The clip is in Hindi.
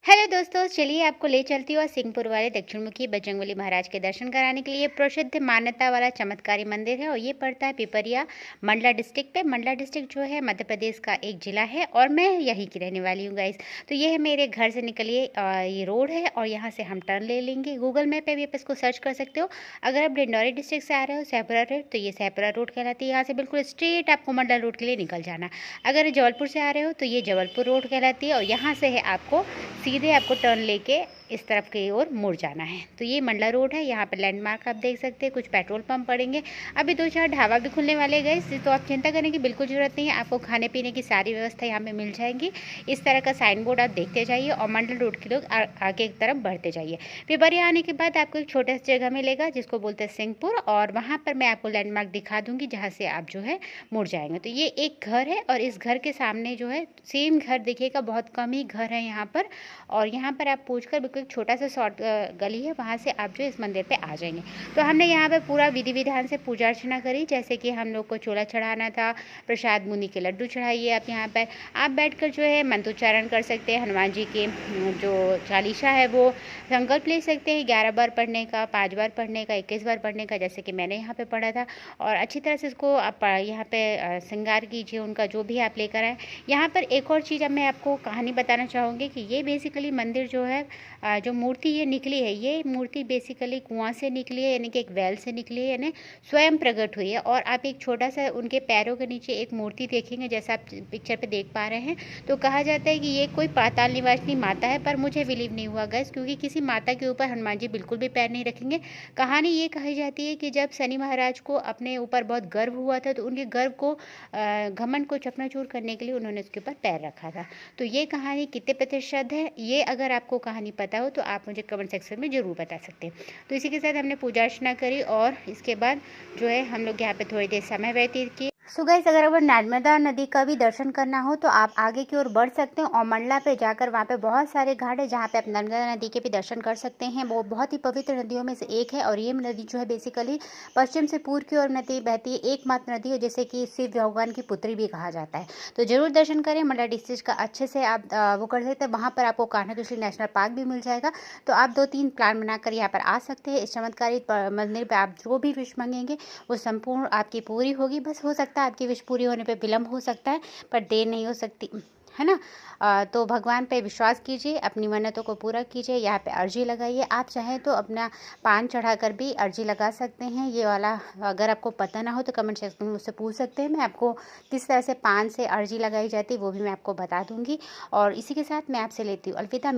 हेलो दोस्तों, चलिए आपको ले चलती हूँ सिंहपुर वाले दक्षिणमुखी बजरंगबली महाराज के दर्शन कराने के लिए। प्रसिद्ध मान्यता वाला चमत्कारी मंदिर है और ये पड़ता है पिपरिया मंडला डिस्ट्रिक्ट पे। मंडला डिस्ट्रिक्ट जो है मध्य प्रदेश का एक ज़िला है और मैं यहीं की रहने वाली हूँ गाइस। तो ये है मेरे घर से निकलिए, ये रोड है और यहाँ से हम टर्न ले लेंगे। गूगल मैप पे भी आप इसको सर्च कर सकते हो। अगर आप डिंडौरी डिस्ट्रिक्ट से आ रहे हो सहपुरा रोड, तो ये सहपुरा रोड कहलाती है। यहाँ से बिल्कुल स्ट्रेट आपको मंडला रोड के लिए निकल जाना। अगर जबलपुर से आ रहे हो तो ये जबलपुर रोड कहलाती है और यहाँ से है आपको सीधे आपको टर्न लेके इस तरफ की ओर मुड़ जाना है। तो ये मंडला रोड है। यहाँ पर लैंडमार्क आप देख सकते हैं, कुछ पेट्रोल पंप पड़ेंगे। अभी 2-4 ढाबा भी खुलने वाले गए, तो आप चिंता करने की बिल्कुल ज़रूरत नहीं है। आपको खाने पीने की सारी व्यवस्था यहाँ पे मिल जाएगी। इस तरह का साइन बोर्ड आप देखते जाइए और मंडला रोड के लोग आगे की तरफ बढ़ते जाइए। पिपरिया आने के बाद आपको एक छोटा सा जगह मिलेगा जिसको बोलते हैं सिंहपुर, और वहाँ पर मैं आपको लैंडमार्क दिखा दूँगी जहाँ से आप जो है मुड़ जाएंगे। तो ये एक घर है और इस घर के सामने जो है सेम घर देखिएगा, बहुत कम ही घर है यहाँ पर। और यहाँ पर आप पूछकर बिल्कुल छोटा सा शॉर्ट गली है, वहाँ से आप जो इस मंदिर पे आ जाएंगे। तो हमने यहाँ पे पूरा विधि विधान से पूजा अर्चना करी, जैसे कि हम लोग को चोला चढ़ाना था, प्रसाद मुनि के लड्डू चढ़ाइए। आप यहाँ पर आप बैठकर जो है मंत्रोच्चारण कर सकते हैं। हनुमान जी के जो चालीसा है वो संकल्प ले सकते हैं, 11 बार पढ़ने का, 5 बार पढ़ने का, 21 बार पढ़ने का, जैसे कि मैंने यहाँ पे पढ़ा था। और अच्छी तरह से इसको आप यहाँ पे श्रृंगार कीजिए उनका, जो भी आप लेकर आए। यहाँ पर एक और चीज़ अब मैं आपको कहानी बताना चाहूँगी कि ये बेसिकली मंदिर जो है, जो मूर्ति ये निकली है, ये मूर्ति बेसिकली कुआं से निकली है, यानी कि एक वेल से निकली है, यानी स्वयं प्रकट हुई है। और आप एक छोटा सा उनके पैरों के नीचे एक मूर्ति देखेंगे, जैसा आप पिक्चर पे देख पा रहे हैं। तो कहा जाता है कि ये कोई पाताल निवासिनी माता है, पर मुझे बिलीव नहीं हुआ गैस, क्योंकि किसी माता के ऊपर हनुमान जी बिल्कुल भी पैर नहीं रखेंगे। कहानी ये कही जाती है कि जब शनि महाराज को अपने ऊपर बहुत गर्व हुआ था, तो उनके गर्व को घमंड को चकनाचूर करने के लिए उन्होंने उसके ऊपर पैर रखा था। तो ये कहानी कितने प्रतिशत है, ये अगर आपको कहानी पता हो तो आप मुझे कमेंट सेक्शन में ज़रूर बता सकते हैं। तो इसी के साथ हमने पूजा अर्चना करी और इसके बाद जो है हम लोग यहाँ पे थोड़ी देर समय व्यतीत किए। सो गाइस, अगर नर्मदा नदी का भी दर्शन करना हो तो आप आगे की ओर बढ़ सकते हैं और मंडला पे जाकर वहाँ पे बहुत सारे घाट है जहाँ पे आप नर्मदा नदी के भी दर्शन कर सकते हैं। वो बहुत ही पवित्र नदियों में से एक है और ये नदी जो है बेसिकली पश्चिम से पूर्व की ओर नदी बहती है, एकमात्र नदी है जैसे कि शिव भगवान की पुत्री भी कहा जाता है। तो जरूर दर्शन करें। मंडला डिस्ट्रिक्ट का अच्छे से आप वो कर सकते हैं। वहाँ पर आपको कान्हा तुलसी नेशनल पार्क भी मिल जाएगा। तो आप 2-3 प्लान बनाकर यहाँ पर आ सकते हैं। इस चमत्कारी मंदिर पर आप जो भी विश मांगेंगे वो संपूर्ण आपकी पूरी होगी। बस हो सकता है आपकी विश पूरी होने पे विलम्ब हो सकता है, पर देर नहीं हो सकती है ना। तो भगवान पे विश्वास कीजिए, अपनी मन्नतों को पूरा कीजिए। यहाँ पे अर्जी लगाइए। आप चाहें तो अपना पान चढ़ाकर भी अर्जी लगा सकते हैं। ये वाला अगर आपको पता ना हो तो कमेंट सेक्शन में मुझसे पूछ सकते हैं। मैं आपको किस तरह से पान से अर्जी लगाई जाती है वो भी मैं आपको बता दूंगी। और इसी के साथ मैं आपसे लेती हूँ अलविदा।